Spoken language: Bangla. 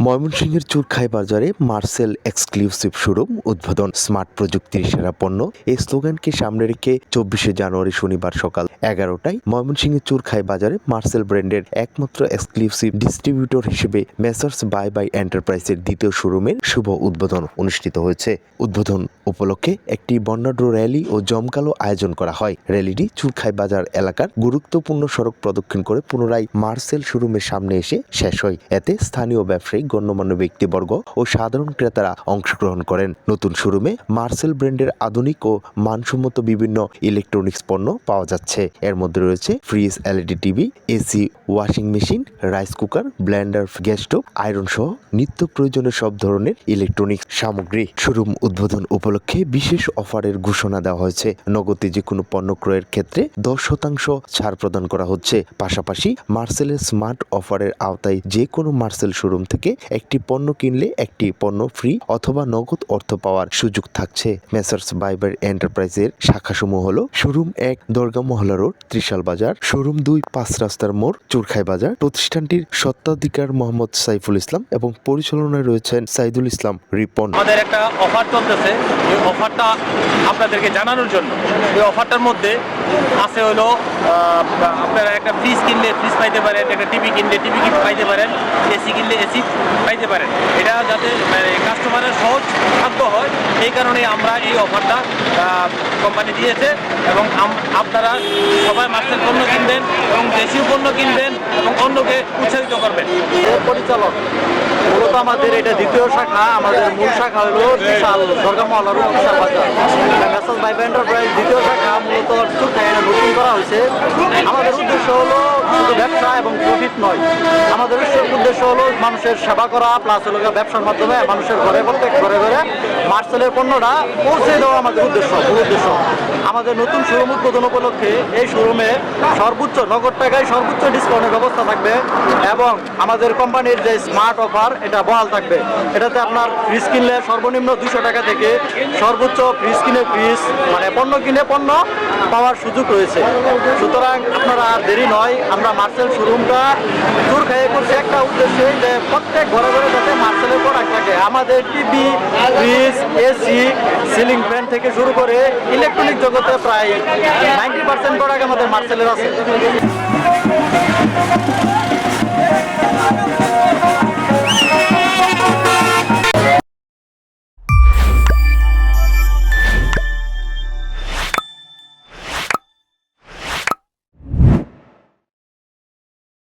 ময়মনসিংহের চুরখাই বাজারে মার্সেল এক্সক্লুসিভ শোরুম উদ্বোধন। স্মার্ট প্রযুক্তির সেরা পণ্য এই স্লোগানকে সামনে রেখে 24শে জানুয়ারি শনিবার সকাল 11টায় ময়মনসিংহের চুরখাই বাজারে মার্সেল ব্র্যান্ডের একমাত্র এক্সক্লুসিভ ডিস্ট্রিবিউটর হিসেবে মেসার্স বাই বাই এন্টারপ্রাইজের দ্বিতীয় শোরুমের শুভ উদ্বোধন অনুষ্ঠিত হয়েছে। উদ্বোধন উপলক্ষে একটি বর্ণাঢ্য র্যালি ও জমকালো আয়োজন করা হয়। র্যালিটি চুরখাই বাজার এলাকার গুরুত্বপূর্ণ সড়ক প্রদক্ষিণ করে পুনরায় মার্সেল শোরুমের সামনে এসে শেষ হয়। এতে স্থানীয় ব্যবসায়ী, গণ্যমান্য ব্যক্তিবর্গ ও সাধারণ ক্রেতারা অংশগ্রহণ করেন। নতুন শোরুমে মার্সেল ব্র্যান্ডের আধুনিক ও মানসম্মত বিভিন্ন ইলেকট্রনিক্স পণ্য পাওয়া যাচ্ছে। এর মধ্যে রয়েছে fridge, LED TV, AC, washing machine, rice cooker, Blender, gas stove, iron সহ নিত্য প্রয়োজনীয় সব ধরনের ইলেকট্রনিক্স সামগ্রী। শোরুম উদ্বোধন উপলক্ষে বিশেষ অফারের ঘোষণা দেওয়া হয়েছে। নগদে যে কোনো পণ্য ক্রয়ের ক্ষেত্রে 10% ছাড় প্রদান করা হচ্ছে। পাশাপাশি মার্সেলের স্মার্ট অফারের আওতায় যে কোনো মার্সেল শোরুম থেকে একটি পণ্য কিনলে একটি পণ্য ফ্রি অথবা নগদ অর্থ পাওয়ার সুযোগ থাকছে। মেসার্স বাই বাই এন্টারপ্রাইজের শাখাসমূহ হলো শোরুম 1 দরগা মহল্লা রোড, ত্রিশাল বাজার, শোরুম 2 5 রাস্তার মোড়, চুরখাই বাজার। প্রতিষ্ঠানটির স্বত্বাধিকার মোহাম্মদ সাইফুল ইসলাম এবং পরিচালনায় রয়েছেন সাইদুল ইসলাম রিপন। আমাদের একটা অফার চলতেছে, এই অফারটা আপনাদেরকে জানানোর জন্য। এই অফারটার মধ্যে আছে হলো আপনারা একটা ফ্রিজ কিনলে ফ্রিজ পাইতে পারেন, একটা টিভি কিনলে টিভি পাইতে পারেন, এসি কিনলে এসি পাইতে পারেন। এটা যাতে কাস্টমারের সহজ ভাগ্য হয়, এই কারণে আমরা এই অফারটা কোম্পানি দিয়েছে এবং আপনারা সবাই মার্সেল পণ্য কিনবেন এবং দেশীয় পণ্য কিনবেন এবং অন্যকে উৎসাহিত করবেন। পরিচালক মূলত আমাদের এটা দ্বিতীয় শাখা। আমাদের মূল শাখা হলো বিশাল দরগা মহল্লা রোড, বিশাল বাজার। মেসার্স বাই বাই এন্টারপ্রাইজ দ্বিতীয় শাখা মূলত চুরখাইয়ে নতুন করা হয়েছে। আমাদের উদ্দেশ্য হলো শুধু ব্যবসা এবং প্রফিট নয়, আমাদের উদ্দেশ্য হলো মানুষের সেবা করা, প্লাস হলো ব্যবসার মাধ্যমে মানুষের ঘরে প্রত্যেক ঘরে ঘরে মার্সেলের পণ্যটা পৌঁছে দেওয়া আমাদের উদ্দেশ্য, মূল উদ্দেশ্য। আমাদের নতুন শোরুম উদ্বোধন উপলক্ষে এই শোরুমে সর্বোচ্চ নগদ টাকায় সর্বোচ্চ ডিসকাউন্টের ব্যবস্থা থাকবে এবং আমাদের কোম্পানির যে স্মার্ট অফার এটা বহাল থাকবে। এটাতে আপনার ফ্রিজ কিনলে সর্বনিম্ন 200 টাকা থেকে সর্বোচ্চ ফ্রিজ কিনে ফ্রিজ মানে পণ্য কিনে পণ্য পাওয়ার সুযোগ রয়েছে। সুতরাং আপনারা আর দেরি নয়, আমরা মার্সেল শোরুমটা চুরখাইয়ে করছি একটা উদ্দেশ্যে যে প্রত্যেক ঘরে ঘরে যাতে মার্সেলের প্রোডাক্ট থাকে। আমাদের TV, fridge, AC, ceiling fan থেকে শুরু করে ইলেকট্রনিক জগতে প্রায় 90% প্রোডাক্ট আমাদের মার্সেলের আছে।